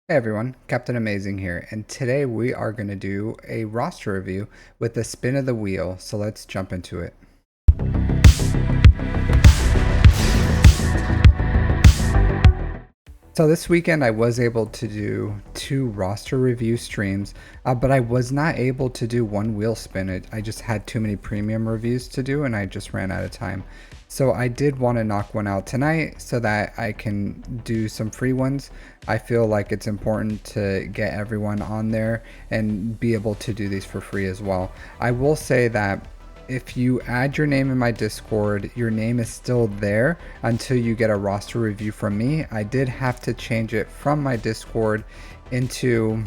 Hey everyone, Captain Amazing here, and today we are going to do a roster review with the spin of the wheel, so let's jump into it. So this weekend I was able to do 2 roster review streams, but I was not able to do one wheel spin. I just had too many premium reviews to do and I just ran out of time. So I did want to knock one out tonight so that I can do some free ones. I feel like it's important to get everyone on there and be able to do these for free as well. I will say that if you add your name in my Discord, your name is still there until you get a roster review from me. I did have to change it from my Discord into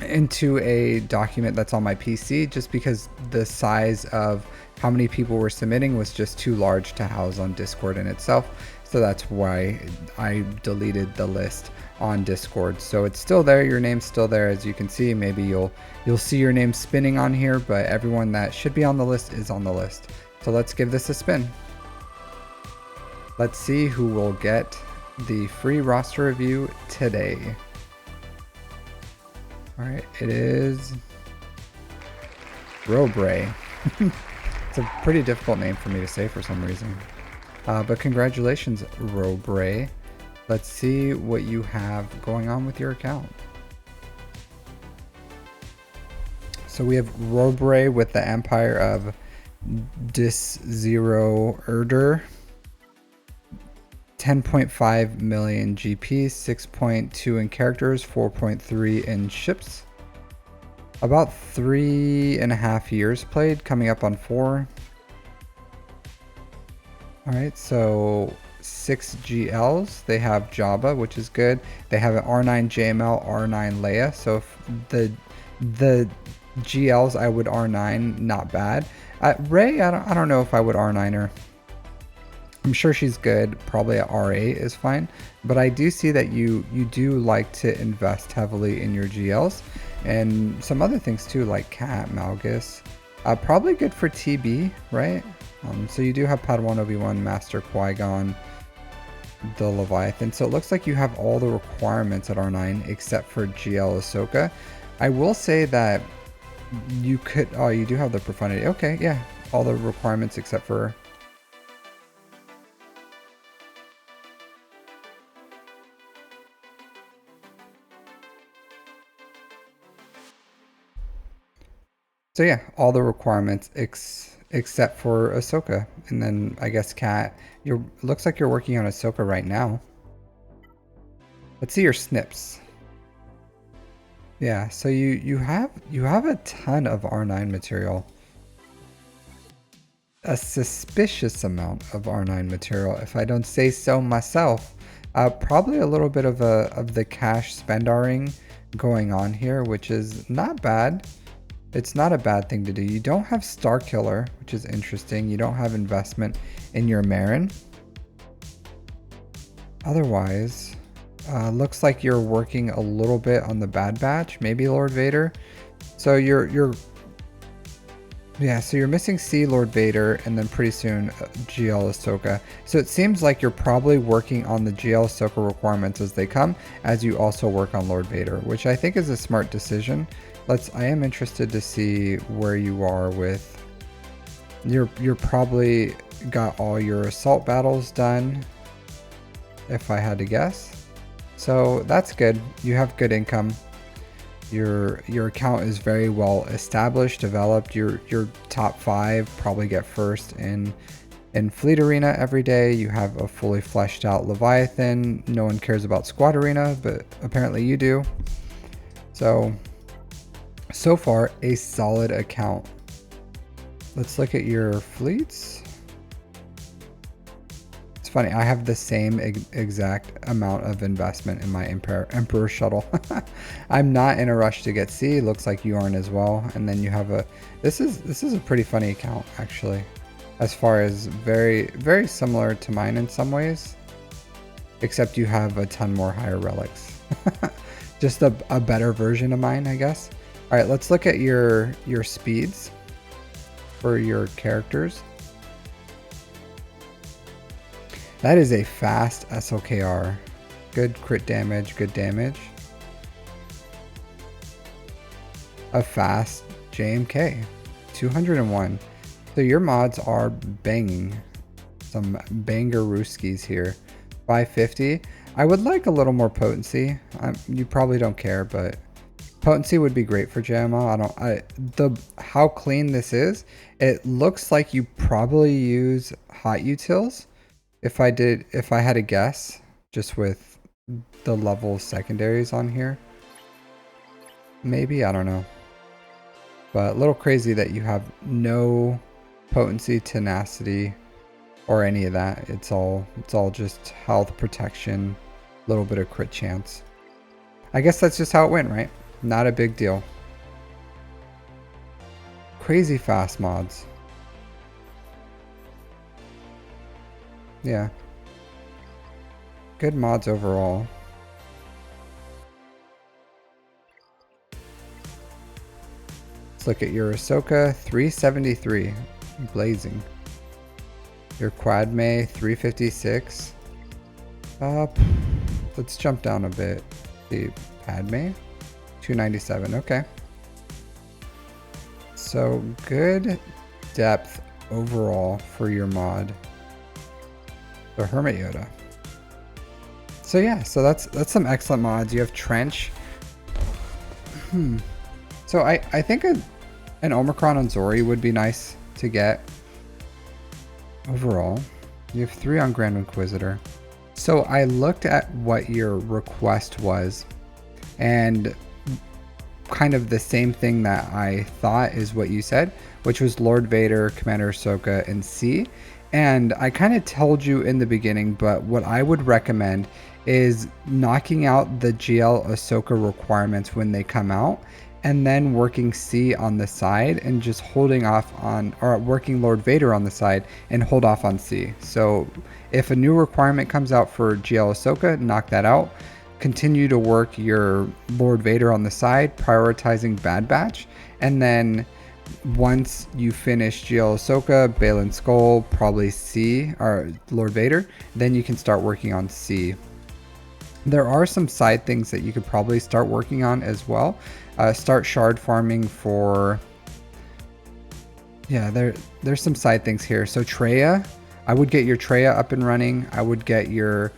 a document that's on my PC just because the size of how many people were submitting was just too large to house on Discord in itself. So that's why I deleted the list on Discord. So it's still there, your name's still there, as you can see. Maybe you'll see your name spinning on here, but everyone that should be on the list is on the list. So let's give this a spin. Let's see who will get the free roster review today. All right, it is Robre. It's a pretty difficult name for me to say for some reason. But congratulations, Robre. Let's see what you have going on with your account. So we have Robre with the Empire of Dis-Zero Erder. 10.5 million GP, 6.2 in characters, 4.3 in ships. About 3.5 years played, coming up on 4. Alright, so 6 GLs. They have Jabba, which is good. They have an R9 JML, R9 Leia. So if the GLs I would R9, not bad. Rey, I don't know if I would R9 her. I'm sure she's good. Probably at R8 is fine. But I do see that you do like to invest heavily in your GLs. And some other things too, like Cat, Malgus. Probably good for TB, right? So you do have Padawan Obi-Wan, Master Qui-Gon, the Leviathan. So it looks like you have all the requirements at R9 except for GL Ahsoka. I will say that you could... Oh, you do have the Profundity. Okay, yeah. All the requirements except for... So yeah, all the requirements except for Ahsoka. And then I guess Cat, looks like you're working on Ahsoka right now. Let's see your snips. Yeah, so you have a ton of R9 material. A suspicious amount of R9 material, if I don't say so myself. Probably a little bit of the cash spend-ring going on here, which is not bad. It's not a bad thing to do. You don't have Star Killer, which is interesting. You don't have investment in your Marin. Otherwise, looks like you're working a little bit on the Bad Batch, maybe Lord Vader. So you're missing C, Lord Vader, and then pretty soon GL Ahsoka. So it seems like you're probably working on the GL Ahsoka requirements as they come, as you also work on Lord Vader, which I think is a smart decision. I am interested to see where you are with... You're probably got all your assault battles done, if I had to guess. So that's good. You have good income. Your account is very well established, developed. Your top 5 probably get first in Fleet Arena every day. You have a fully fleshed out Leviathan. No one cares about Squad Arena, but apparently you do. So far, a solid account. Let's look at your fleets. It's funny, I have the same exact amount of investment in my Emperor shuttle. I'm not in a rush to get C. Looks like you aren't as well. And then you have a... This is a pretty funny account, actually. As far as very, very similar to mine in some ways. Except you have a ton more higher relics. Just a better version of mine, I guess. All right, let's look at your speeds for your characters. That is a fast SLKR. Good crit damage, good damage. a fast JMK. 201. So your mods are banging. Some bangarooskies here. 550. I would like a little more potency. You probably don't care, but potency would be great for JMO. How clean this is, it looks like you probably use hot utils. If I had a guess, just with the level secondaries on here. Maybe, I don't know. But a little crazy that you have no potency, tenacity, or any of that. It's all just health, protection, a little bit of crit chance. I guess that's just how it went, right? Not a big deal. Crazy fast mods. Yeah. Good mods overall. Let's look at your Ashoka, 373. Blazing. Your Quadme, 356. Let's jump down a bit. The Padme, 297. Okay. So good depth overall for your mod. The Hermit Yoda. So yeah, so that's some excellent mods. You have Trench. So I think an Omicron on Zori would be nice to get. Overall, you have 3 on Grand Inquisitor. So I looked at what your request was, and kind of the same thing that I thought is what you said, which was Lord Vader, Commander Ahsoka, and C. And I kind of told you in the beginning, but what I would recommend is knocking out the GL Ahsoka requirements when they come out, and then working C on the side and just holding off on, or working Lord Vader on the side and hold off on C. So if a new requirement comes out for GL Ahsoka, knock that out. Continue to work your Lord Vader on the side, prioritizing Bad Batch, and then once you finish GL Ahsoka, Baylan Skoll, probably C, or Lord Vader, then you can start working on C. There are some side things that you could probably start working on as well. Start shard farming for... Yeah, there's some side things here. So Traya, I would get your Traya up and running. I would get your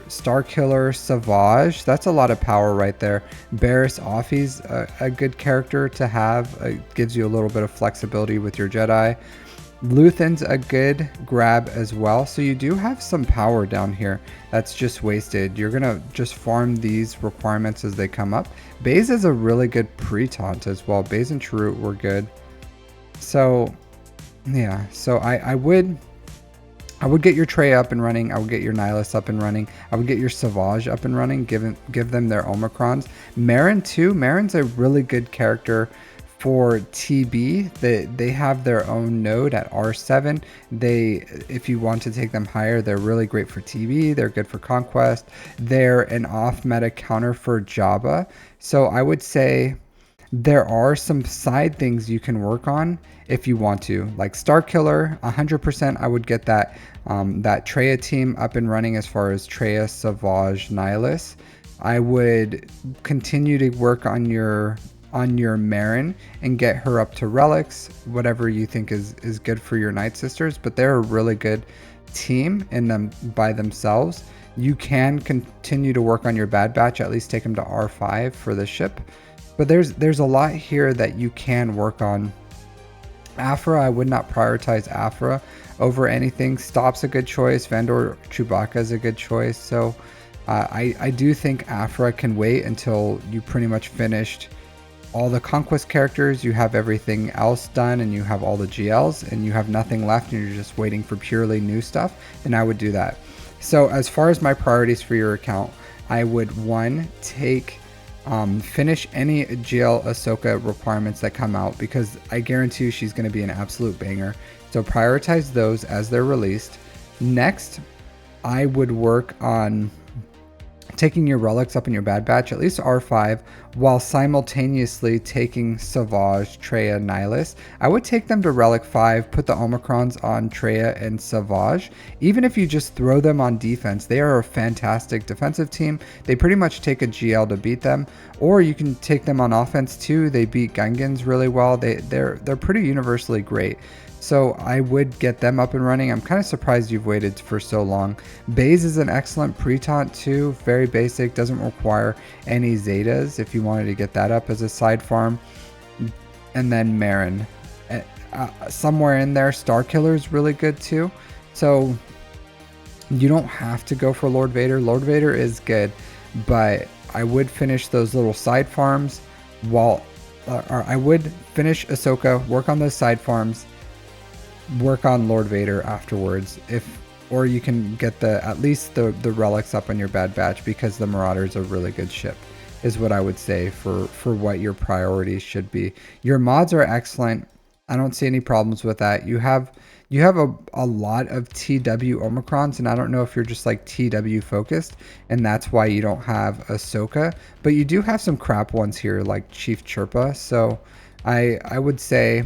Star Killer, Savage. That's a lot of power right there. Barriss Offie's a good character to have. It gives you a little bit of flexibility with your Jedi. Luthen's a good grab as well. So you do have some power down here that's just wasted. You're going to just farm these requirements as they come up. Baze is a really good pre-taunt as well. Baze and Chirrut were good. So yeah, so I would get your Trey up and running. I would get your Nihilus up and running. I would get your Savage up and running. Give them their Omicrons. Marin too. Marin's a really good character for TB. They have their own node at R7. If you want to take them higher, they're really great for TB. They're good for Conquest. They're an off-meta counter for Jabba. So I would say there are some side things you can work on if you want to, like Star Killer. 100% I would get that Traya team up and running as far as Traya, Savage, Nihilus. I would continue to work on your Marin and get her up to relics, whatever you think is good for your Night Sisters, but they're a really good team in them by themselves. You can continue to work on your Bad Batch, at least take them to R5 for the ship. But there's a lot here that you can work on. Aphra, I would not prioritize Aphra over anything. Stop's a good choice. Vandor Chewbacca is a good choice. So I do think Aphra can wait until you pretty much finished all the Conquest characters, you have everything else done, and you have all the GLs, and you have nothing left, and you're just waiting for purely new stuff, then I would do that. So as far as my priorities for your account, I would, one, finish any GL Ahsoka requirements that come out, because I guarantee you she's going to be an absolute banger. So prioritize those as they're released. Next, I would work on taking your relics up in your bad batch, at least R5, while simultaneously taking Savage, Treya, Nihilus. I would take them to Relic 5, put the Omicrons on Treya and Savage. Even if you just throw them on defense, they are a fantastic defensive team. They pretty much take a GL to beat them, or you can take them on offense too. They beat Gungans really well. They're pretty universally great. So I would get them up and running. I'm kind of surprised you've waited for so long. Baze is an excellent pre-taunt too. Very basic, doesn't require any Zetas if you wanted to get that up as a side farm. And then Marin. Somewhere in there, Star Killer is really good too. So you don't have to go for Lord Vader. Lord Vader is good, but I would finish those little side farms while... or I would finish Ashoka, work on those side farms, work on Lord Vader afterwards, or you can get at least the relics up on your bad batch, because the Marauder's a really good ship, is what I would say for what your priorities should be. Your mods are excellent. I don't see any problems with that. You have a lot of TW Omicrons, and I don't know if you're just like TW focused and that's why you don't have Ahsoka, but you do have some crap ones here like Chief Chirpa. So I would say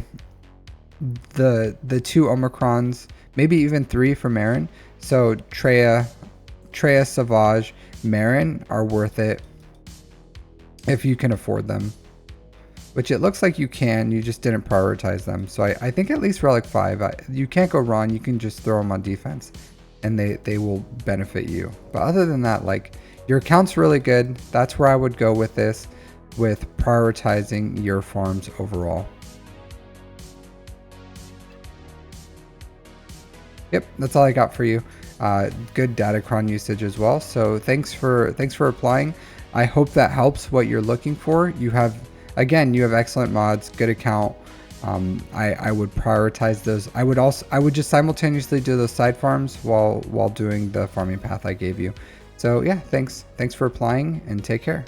the 2 Omicrons, maybe even 3 for Marin. So Treya, Savage, Marin are worth it if you can afford them, which it looks like you can. You just didn't prioritize them. So I think at least Relic 5, you can't go wrong. You can just throw them on defense and they will benefit you. But other than that, like, your account's really good. That's where I would go with this, with prioritizing your farms overall. Yep, that's all I got for you. Good datacron usage as well. So thanks for applying. I hope that helps what you're looking for. You have excellent mods, good account. I would prioritize those. I would just simultaneously do those side farms while doing the farming path I gave you. So yeah, thanks for applying, and take care.